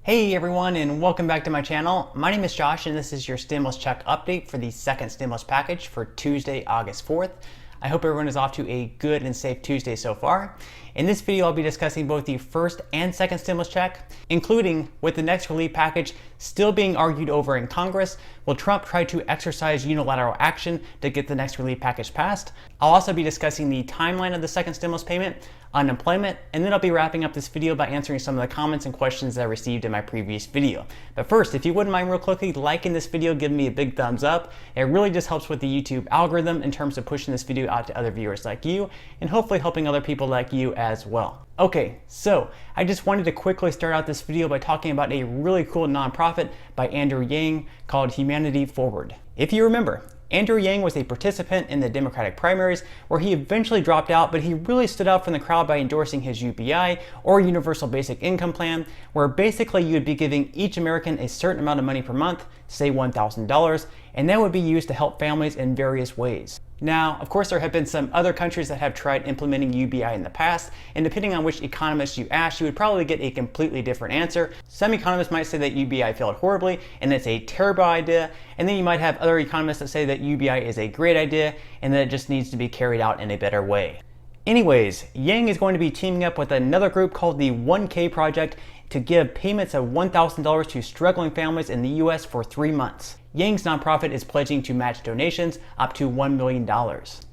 Hey everyone, and welcome back to my channel. My name is Josh and this is your stimulus check update for the second stimulus package for Tuesday, August 4th. I hope everyone is off to a good and safe Tuesday so far. In this video, I'll be discussing both the first and second stimulus check, including with the next relief package still being argued over in Congress. Will Trump try to exercise unilateral action to get the next relief package passed? I'll also be discussing the timeline of the second stimulus payment, unemployment, and then I'll be wrapping up this video by answering some of the comments and questions that I received in my previous video. But first, if you wouldn't mind real quickly liking this video, giving me a big thumbs up. It really just helps with the YouTube algorithm in terms of pushing this video out to other viewers like you, and hopefully helping other people like you as well. Okay, so I just wanted to quickly start out this video by talking about a really cool nonprofit by Andrew Yang called Humanity Forward. If you remember, Andrew Yang was a participant in the Democratic primaries where he eventually dropped out, but he really stood out from the crowd by endorsing his UBI, or Universal Basic Income Plan, where basically you would be giving each American a certain amount of money per month, say $1,000, and that would be used to help families in various ways. Now, of course, there have been some other countries that have tried implementing UBI in the past, and depending on which economist you ask, you would probably get a completely different answer. Some economists might say that UBI failed horribly and it's a terrible idea, and then you might have other economists that say that UBI is a great idea and that it just needs to be carried out in a better way. Anyways, Yang is going to be teaming up with another group called the 1K Project to give payments of $1,000 to struggling families in the US for 3 months. Yang's nonprofit is pledging to match donations up to $1 million.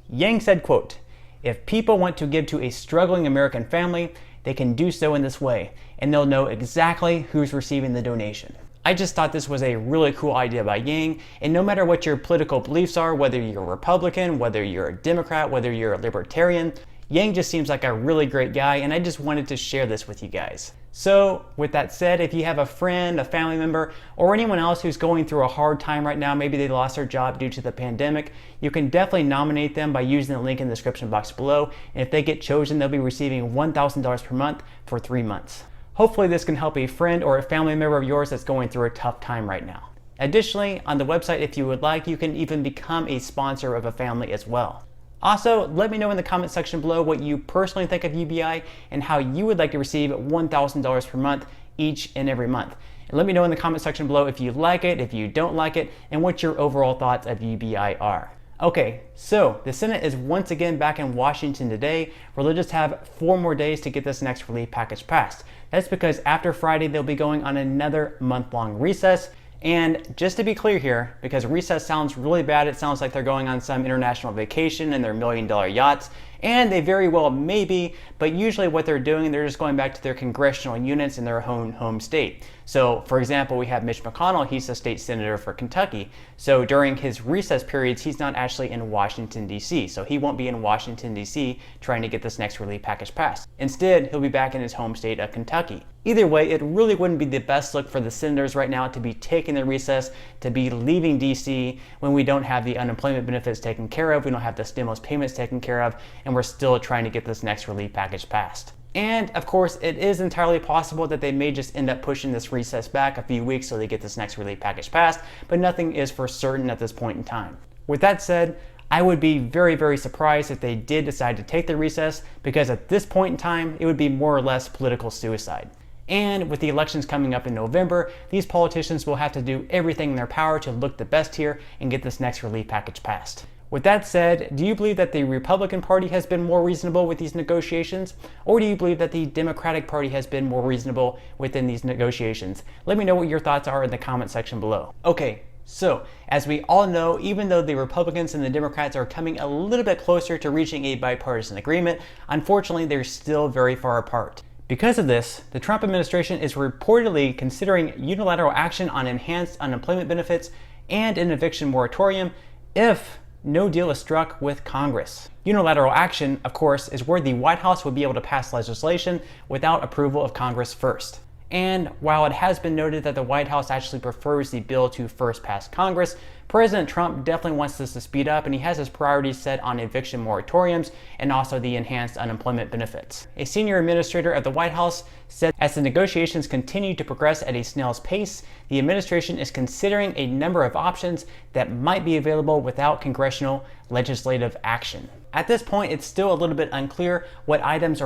Yang said, quote, "If people want to give to a struggling American family, they can do so in this way, and they'll know exactly who's receiving the donation." I just thought this was a really cool idea by Yang, and no matter what your political beliefs are, whether you're a Republican, whether you're a Democrat, whether you're a Libertarian, Yang just seems like a really great guy, and I just wanted to share this with you guys. So with that said, if you have a friend, a family member, or anyone else who's going through a hard time right now, maybe they lost their job due to the pandemic, you can definitely nominate them by using the link in the description box below, and if they get chosen, they'll be receiving $1,000 per month for 3 months. Hopefully this can help a friend or a family member of yours that's going through a tough time right now. Additionally, on the website, if you would like, you can even become a sponsor of a family as well. Also, let me know in the comment section below what you personally think of UBI and how you would like to receive $1,000 per month each and every month. And let me know in the comment section below if you like it, if you don't like it, and what your overall thoughts of UBI are. Okay, so the Senate is once again back in Washington today, where they'll just have 4 more days to get this next relief package passed. That's because after Friday, they'll be going on another month-long recess. And just to be clear here, because recess sounds really bad, it sounds like they're going on some international vacation in their million-dollar yachts, and they very well may be, but usually what they're doing, they're just going back to their congressional units in their own home state. So for example, we have Mitch McConnell, he's a state senator for Kentucky. So during his recess periods, he's not actually in Washington, D.C. So he won't be in Washington, D.C. trying to get this next relief package passed. Instead, he'll be back in his home state of Kentucky. Either way, it really wouldn't be the best look for the senators right now to be taking their recess, to be leaving D.C. when we don't have the unemployment benefits taken care of, we don't have the stimulus payments taken care of, and we're still trying to get this next relief package passed. And of course, it is entirely possible that they may just end up pushing this recess back a few weeks so they get this next relief package passed, but nothing is for certain at this point in time. With that said, I would be very, very surprised if they did decide to take the recess, because at this point in time, it would be more or less political suicide. And with the elections coming up in November, these politicians will have to do everything in their power to look the best here and get this next relief package passed. With that said, do you believe that the Republican Party has been more reasonable with these negotiations? Or do you believe that the Democratic Party has been more reasonable within these negotiations? Let me know what your thoughts are in the comment section below. Okay, so as we all know, even though the Republicans and the Democrats are coming a little bit closer to reaching a bipartisan agreement, unfortunately they're still very far apart. Because of this, the Trump administration is reportedly considering unilateral action on enhanced unemployment benefits and an eviction moratorium if no deal is struck with Congress. Unilateral action, of course, is where the White House would be able to pass legislation without approval of Congress first. And while it has been noted that the White House actually prefers the bill to first pass Congress, President Trump definitely wants this to speed up, and he has his priorities set on eviction moratoriums and also the enhanced unemployment benefits. A senior administrator at the White House said as the negotiations continue to progress at a snail's pace, the administration is considering a number of options that might be available without congressional legislative action. At this point, it's still a little bit unclear what items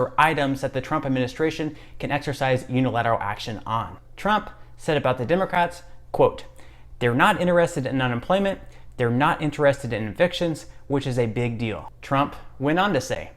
that the Trump administration can exercise unilateral action on. Trump said about the Democrats, quote, "They're not interested in unemployment, they're not interested in evictions, which is a big deal." Trump went on to say,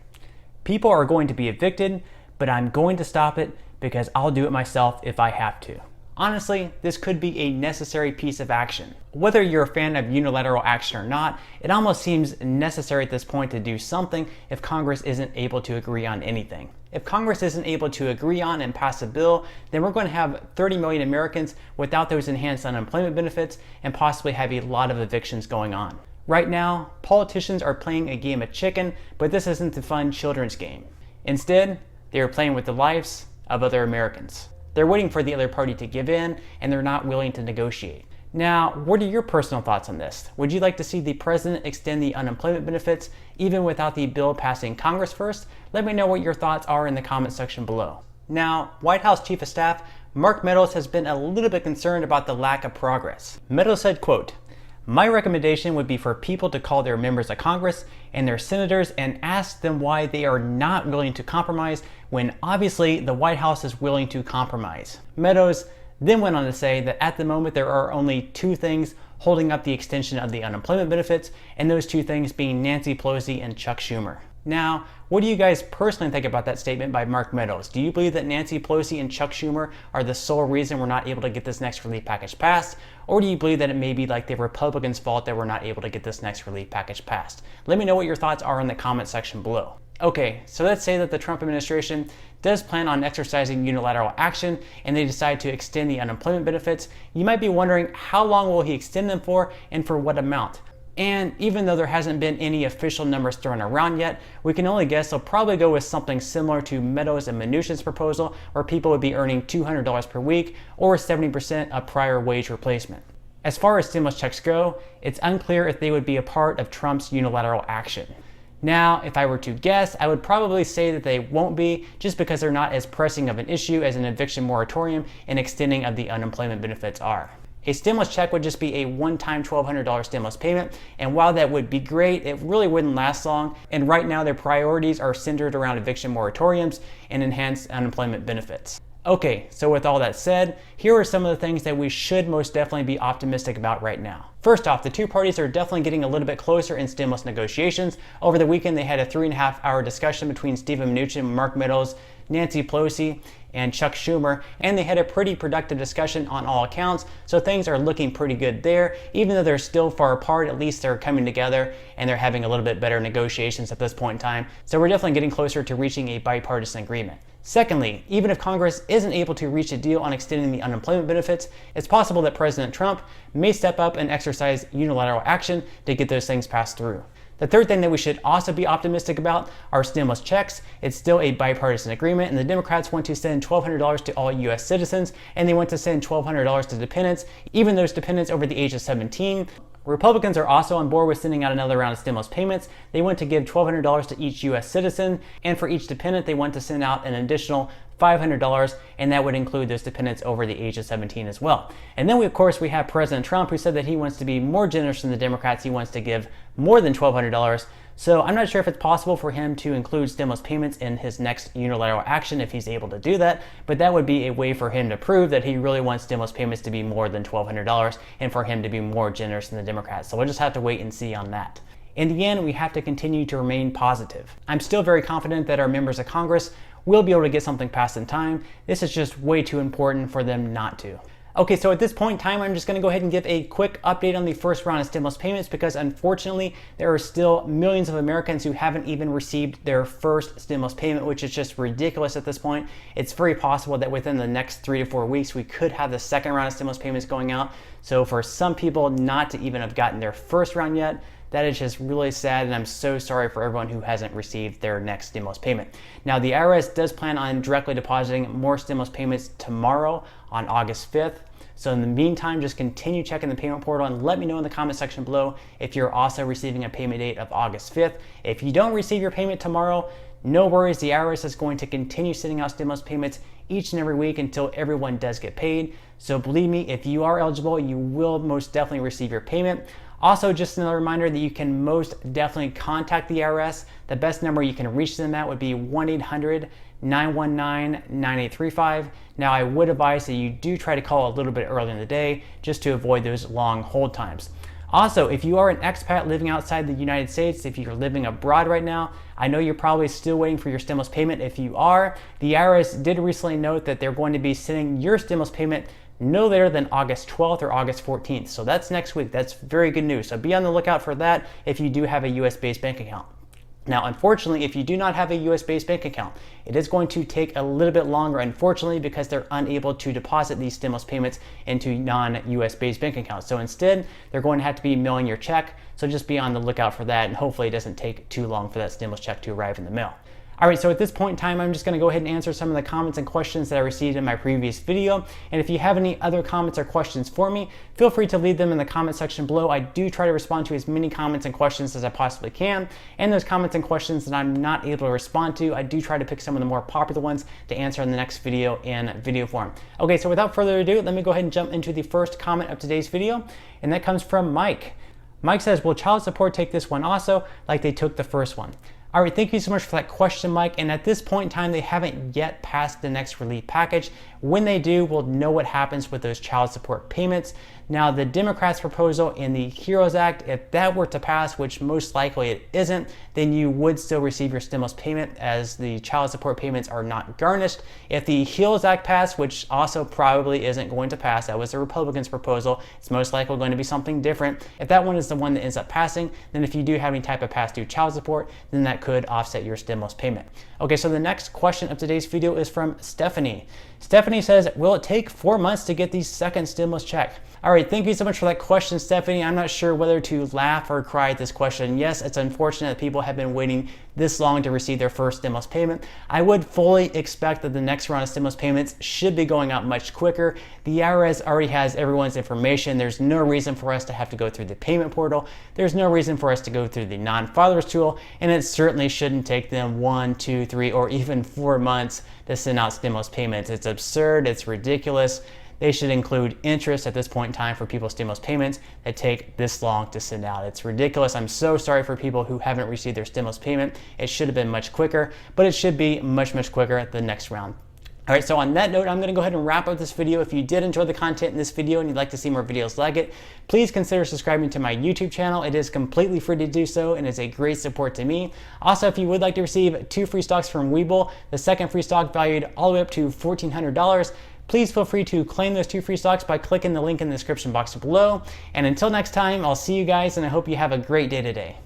"People are going to be evicted, but I'm going to stop it because I'll do it myself if I have to." Honestly, this could be a necessary piece of action. Whether you're a fan of unilateral action or not, it almost seems necessary at this point to do something if Congress isn't able to agree on anything. If Congress isn't able to agree on and pass a bill, then we're going to have 30 million Americans without those enhanced unemployment benefits and possibly have a lot of evictions going on. Right now, politicians are playing a game of chicken, but this isn't a fun children's game. Instead, they are playing with the lives of other Americans. They're waiting for the other party to give in, and they're not willing to negotiate. Now, what are your personal thoughts on this? Would you like to see the president extend the unemployment benefits even without the bill passing Congress first? Let me know what your thoughts are in the comment section below. Now, White House Chief of Staff Mark Meadows has been a little bit concerned about the lack of progress. Meadows said, quote, "My recommendation would be for people to call their members of Congress and their senators and ask them why they are not willing to compromise when obviously the White House is willing to compromise." Meadows then went on to say that at the moment there are only two things holding up the extension of the unemployment benefits, and those two things being Nancy Pelosi and Chuck Schumer. Now, what do you guys personally think about that statement by Mark Meadows? Do you believe that Nancy Pelosi and Chuck Schumer are the sole reason we're not able to get this next relief package passed? Or do you believe that it may be like the Republicans' fault that we're not able to get this next relief package passed? Let me know what your thoughts are in the comment section below. Okay, so let's say that the Trump administration does plan on exercising unilateral action and they decide to extend the unemployment benefits. You might be wondering, how long will he extend them for and for what amount? And even though there hasn't been any official numbers thrown around yet, we can only guess they'll probably go with something similar to Meadows and Mnuchin's proposal, where people would be earning $200 per week or 70% of prior wage replacement. As far as stimulus checks go, it's unclear if they would be a part of Trump's unilateral action. Now, if I were to guess, I would probably say that they won't be, just because they're not as pressing of an issue as an eviction moratorium and extending of the unemployment benefits are. A stimulus check would just be a one-time $1,200 stimulus payment, and while that would be great, it really wouldn't last long, and right now their priorities are centered around eviction moratoriums and enhanced unemployment benefits. Okay, so with all that said, here are some of the things that we should most definitely be optimistic about right now. First off, the two parties are definitely getting a little bit closer in stimulus negotiations. Over the weekend, they had a 3.5-hour discussion between Steven Mnuchin, Mark Meadows, Nancy Pelosi, and Chuck Schumer, and they had a pretty productive discussion on all accounts, so things are looking pretty good there. Even though they're still far apart, at least they're coming together and they're having a little bit better negotiations at this point in time. So we're definitely getting closer to reaching a bipartisan agreement. Secondly, even if Congress isn't able to reach a deal on extending the unemployment benefits, it's possible that President Trump may step up and exercise unilateral action to get those things passed through. The third thing that we should also be optimistic about are stimulus checks. It's still a bipartisan agreement, and the Democrats want to send $1,200 to all U.S. citizens, and they want to send $1,200 to dependents, even those dependents over the age of 17. Republicans are also on board with sending out another round of stimulus payments. They want to give $1,200 to each U.S. citizen, and for each dependent, they want to send out an additional $500, and that would include those dependents over the age of 17 as well. And then, of course, we have President Trump, who said that he wants to be more generous than the Democrats. He wants to give more than $1,200. So I'm not sure if it's possible for him to include stimulus payments in his next unilateral action if he's able to do that, but that would be a way for him to prove that he really wants stimulus payments to be more than $1,200 and for him to be more generous than the Democrats. So we'll just have to wait and see on that. In the end, we have to continue to remain positive. I'm still very confident that our members of Congress will be able to get something passed in time. This is just way too important for them not to. Okay, so at this point in time, I'm just going to go ahead and give a quick update on the first round of stimulus payments, because unfortunately, there are still millions of Americans who haven't even received their first stimulus payment, which is just ridiculous at this point. It's very possible that within the next 3 to 4 weeks, we could have the second round of stimulus payments going out. So for some people not to even have gotten their first round yet, that is just really sad, and I'm so sorry for everyone who hasn't received their next stimulus payment. Now, the IRS does plan on directly depositing more stimulus payments tomorrow on August 5th. So in the meantime, just continue checking the payment portal and let me know in the comment section below if you're also receiving a payment date of August 5th. If you don't receive your payment tomorrow, no worries, the IRS is going to continue sending out stimulus payments each and every week until everyone does get paid. So believe me, if you are eligible, you will most definitely receive your payment. Also, just another reminder that you can most definitely contact the IRS. The best number you can reach them at would be 1-800-919-9835. Now, I would advise that you do try to call a little bit early in the day just to avoid those long hold times. Also, if you are an expat living outside the United States, if you're living abroad right now, I know you're probably still waiting for your stimulus payment. If you are, the IRS did recently note that they're going to be sending your stimulus payment no later than August 12th or August 14th. So that's next week. That's very good news. So be on the lookout for that if you do have a US-based bank account. Now, unfortunately, if you do not have a US-based bank account, it is going to take a little bit longer, unfortunately, because they're unable to deposit these stimulus payments into non-US-based bank accounts. So instead, they're going to have to be mailing your check. So just be on the lookout for that, and hopefully it doesn't take too long for that stimulus check to arrive in the mail. All right, so at this point in time, I'm just gonna go ahead and answer some of the comments and questions that I received in my previous video. And if you have any other comments or questions for me, feel free to leave them in the comment section below. I do try to respond to as many comments and questions as I possibly can. And those comments and questions that I'm not able to respond to, I do try to pick some of the more popular ones to answer in the next video in video form. Okay, so without further ado, let me go ahead and jump into the first comment of today's video. And that comes from Mike. Mike says, will child support take this one also, like they took the first one? All right, thank you so much for that question, Mike. And at this point in time, they haven't yet passed the next relief package. When they do, we'll know what happens with those child support payments. Now, the Democrats' proposal in the HEROES Act, if that were to pass, which most likely it isn't, then you would still receive your stimulus payment as the child support payments are not garnished. If the HEROES Act passed, which also probably isn't going to pass, that was the Republicans' proposal, it's most likely going to be something different. If that one is the one that ends up passing, then if you do have any type of past due child support, then that could offset your stimulus payment. Okay, so the next question of today's video is from Stephanie. Stephanie says, will it take 4 months to get the second stimulus check? All right, thank you so much for that question, Stephanie. I'm not sure whether to laugh or cry at this question. Yes, it's unfortunate that people have been waiting this long to receive their first stimulus payment. I would fully expect that the next round of stimulus payments should be going out much quicker. The IRS already has everyone's information. There's no reason for us to have to go through the payment portal. There's no reason for us to go through the non-fathers tool, and it certainly shouldn't take them 1, 2, 3, or even 4 months to send out stimulus payments. It's absurd, it's ridiculous. They should include interest at this point in time for people's stimulus payments that take this long to send out. It's ridiculous. I'm so sorry for people who haven't received their stimulus payment. It should have been much quicker, but it should be much, much quicker at the next round. All right, so on that note, I'm gonna go ahead and wrap up this video. If you did enjoy the content in this video and you'd like to see more videos like it, please consider subscribing to my YouTube channel. It is completely free to do so and is a great support to me. Also, if you would like to receive 2 free stocks from Webull, the second free stock valued all the way up to $1,400, please feel free to claim those 2 free stocks by clicking the link in the description box below. And until next time, I'll see you guys, and I hope you have a great day today.